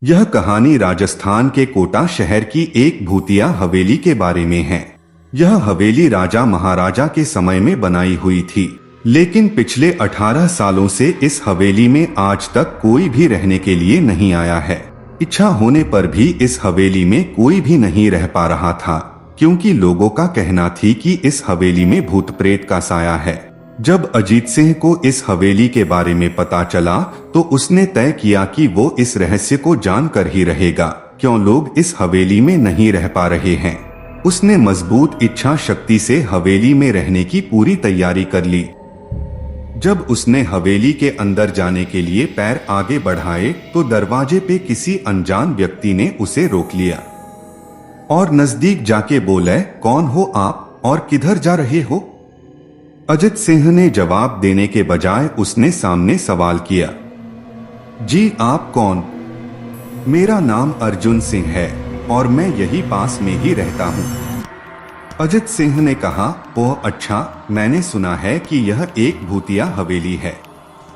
यह कहानी राजस्थान के कोटा शहर की एक भूतिया हवेली के बारे में है। यह हवेली राजा महाराजा के समय में बनाई हुई थी, लेकिन पिछले 18 सालों से इस हवेली में आज तक कोई भी रहने के लिए नहीं आया है। इच्छा होने पर भी इस हवेली में कोई भी नहीं रह पा रहा था, क्योंकि लोगों का कहना थी कि इस हवेली में भूत प्रेत का साया है। जब अजीत सिंह को इस हवेली के बारे में पता चला तो उसने तय किया कि वो इस रहस्य को जानकर ही रहेगा, क्यों लोग इस हवेली में नहीं रह पा रहे हैं। उसने मजबूत इच्छा शक्ति से हवेली में रहने की पूरी तैयारी कर ली। जब उसने हवेली के अंदर जाने के लिए पैर आगे बढ़ाए तो दरवाजे पे किसी अनजान व्यक्ति ने उसे रोक लिया और नजदीक जाके बोले, कौन हो आप और किधर जा रहे हो? अजित सिंह ने जवाब देने के बजाय उसने सामने सवाल किया, जी आप कौन? मेरा नाम अर्जुन सिंह है और मैं यही पास में ही रहता हूँ। अजित सिंह ने कहा, ओह अच्छा, मैंने सुना है कि यह एक भूतिया हवेली है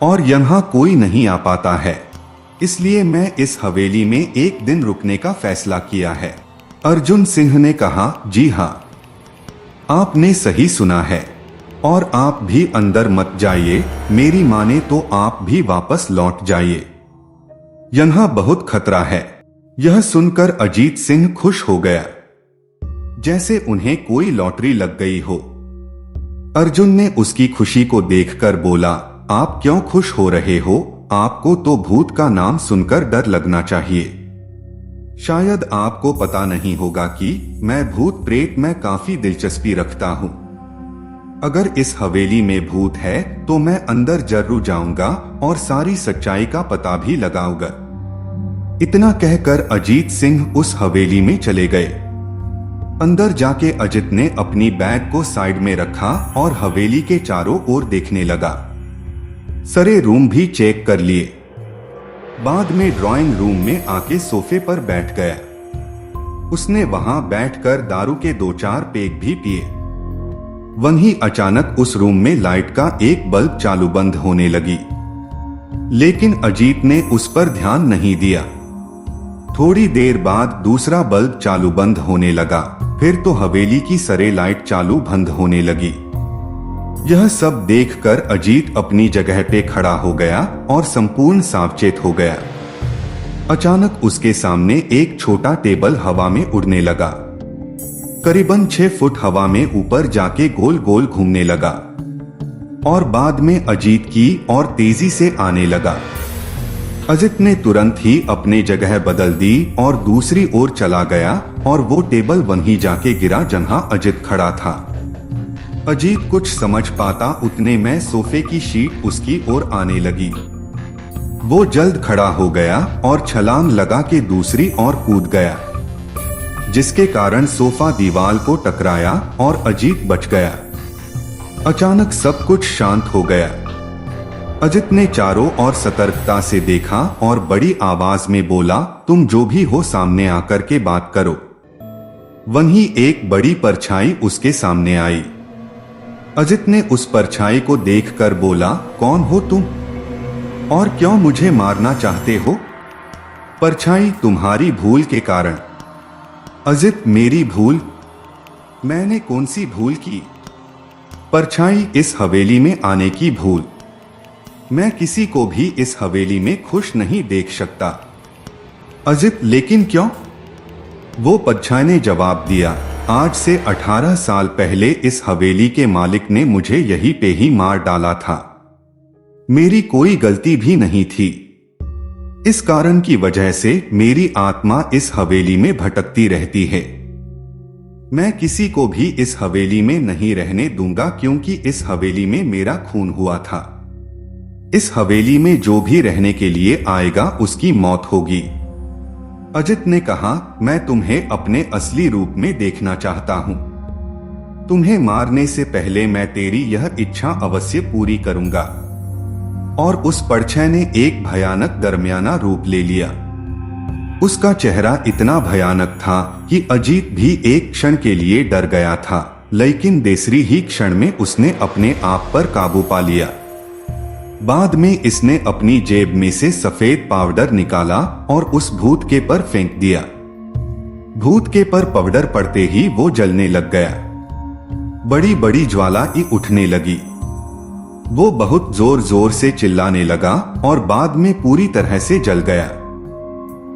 और यहाँ कोई नहीं आ पाता है, इसलिए मैं इस हवेली में एक दिन रुकने का फैसला किया है। अर्जुन सिंह ने कहा, जी हाँ, आपने सही सुना है और आप भी अंदर मत जाइए, मेरी माने तो आप भी वापस लौट जाइए, यहाँ बहुत खतरा है। यह सुनकर अजीत सिंह खुश हो गया, जैसे उन्हें कोई लॉटरी लग गई हो। अर्जुन ने उसकी खुशी को देखकर बोला, आप क्यों खुश हो रहे हो? आपको तो भूत का नाम सुनकर डर लगना चाहिए। शायद आपको पता नहीं होगा कि मैं भूत प्रेत में काफी दिलचस्पी रखता हूँ। अगर इस हवेली में भूत है तो मैं अंदर जरूर जाऊंगा और सारी सच्चाई का पता भी लगाऊंगा। इतना कहकर अजीत सिंह उस हवेली में चले गए। अंदर जाके अजित ने अपनी बैग को साइड में रखा और हवेली के चारों ओर देखने लगा। सारे रूम भी चेक कर लिए। बाद में ड्राइंग रूम में आके सोफे पर बैठ गया। उसने वहां बैठकर दारू के 2-4 पेग भी पिए। वहीं अचानक उस रूम में लाइट का एक बल्ब चालू बंद होने लगी, लेकिन अजीत ने उस पर ध्यान नहीं दिया। थोड़ी देर बाद दूसरा बल्ब चालू बंद होने लगा, फिर तो हवेली की सारे लाइट चालू बंद होने लगी। यह सब देखकर अजीत अपनी जगह पे खड़ा हो गया और संपूर्ण सावचेत हो गया। अचानक उसके सामने एक छोटा टेबल हवा में उड़ने लगा। करीबन 6 फुट हवा में ऊपर जाके गोल गोल घूमने लगा और बाद में अजीत की और तेजी से आने लगा। अजित ने तुरंत ही अपने जगह बदल दी और दूसरी ओर चला गया और वो टेबल वहीं जाके गिरा जहां अजित खड़ा था। अजीत कुछ समझ पाता उतने में सोफे की शीट उसकी ओर आने लगी। वो जल्द खड़ा हो गया और छलांग लगा के दूसरी ओर कूद गया, जिसके कारण सोफा दीवार को टकराया और अजीत बच गया। अचानक सब कुछ शांत हो गया। अजित ने चारों ओर सतर्कता से देखा और बड़ी आवाज में बोला, तुम जो भी हो सामने आकर के बात करो। वहीं एक बड़ी परछाई उसके सामने आई। अजित ने उस परछाई को देखकर बोला, कौन हो तुम और क्यों मुझे मारना चाहते हो? परछाई, तुम्हारी भूल के कारण। अजित, मेरी भूल? मैंने कौन सी भूल की? परछाई, इस हवेली में आने की भूल। मैं किसी को भी इस हवेली में खुश नहीं देख सकता। अजित, लेकिन क्यों? वो परछाई ने जवाब दिया, आज से 18 साल पहले इस हवेली के मालिक ने मुझे यहीं पे ही मार डाला था। मेरी कोई गलती भी नहीं थी। इस कारण की वजह से मेरी आत्मा इस हवेली में भटकती रहती है। मैं किसी को भी इस हवेली में नहीं रहने दूंगा, क्योंकि इस हवेली में मेरा खून हुआ था। इस हवेली में जो भी रहने के लिए आएगा उसकी मौत होगी। अजित ने कहा, मैं तुम्हें अपने असली रूप में देखना चाहता हूं। तुम्हें मारने से पहले मैं तेरी यह इच्छा अवश्य पूरी करूंगा। और उस परछाई ने एक भयानक दरमियाना रूप ले लिया। उसका चेहरा इतना भयानक था कि अजीत भी एक क्षण के लिए डर गया था, लेकिन दूसरी ही क्षण में उसने अपने आप पर काबू पा लिया। बाद में इसने अपनी जेब में से सफेद पाउडर निकाला और उस भूत के पर फेंक दिया। भूत के पर पाउडर पड़ते ही वो जलने लग गया। बड़ी बड़ी ज्वाला उठने लगी। वो बहुत जोर जोर से चिल्लाने लगा और बाद में पूरी तरह से जल गया।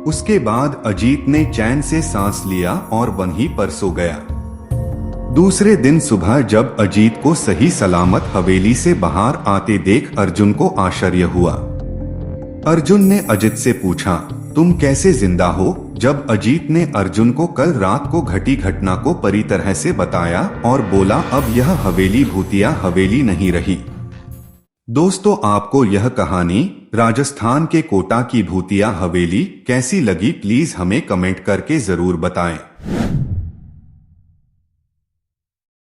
उसके बाद अजीत ने चैन से सांस लिया और वहीं पर सो गया। दूसरे दिन सुबह जब अजीत को सही सलामत हवेली से बाहर आते देख अर्जुन को आश्चर्य हुआ। अर्जुन ने अजीत से पूछा, तुम कैसे जिंदा हो? जब अजीत ने अर्जुन को कल रात को घटी घटना को पूरी तरह से बताया और बोला, अब यह हवेली भूतिया हवेली नहीं रही। दोस्तों, आपको यह कहानी राजस्थान के कोटा की भूतिया हवेली कैसी लगी? प्लीज हमें कमेंट करके जरूर बताएं।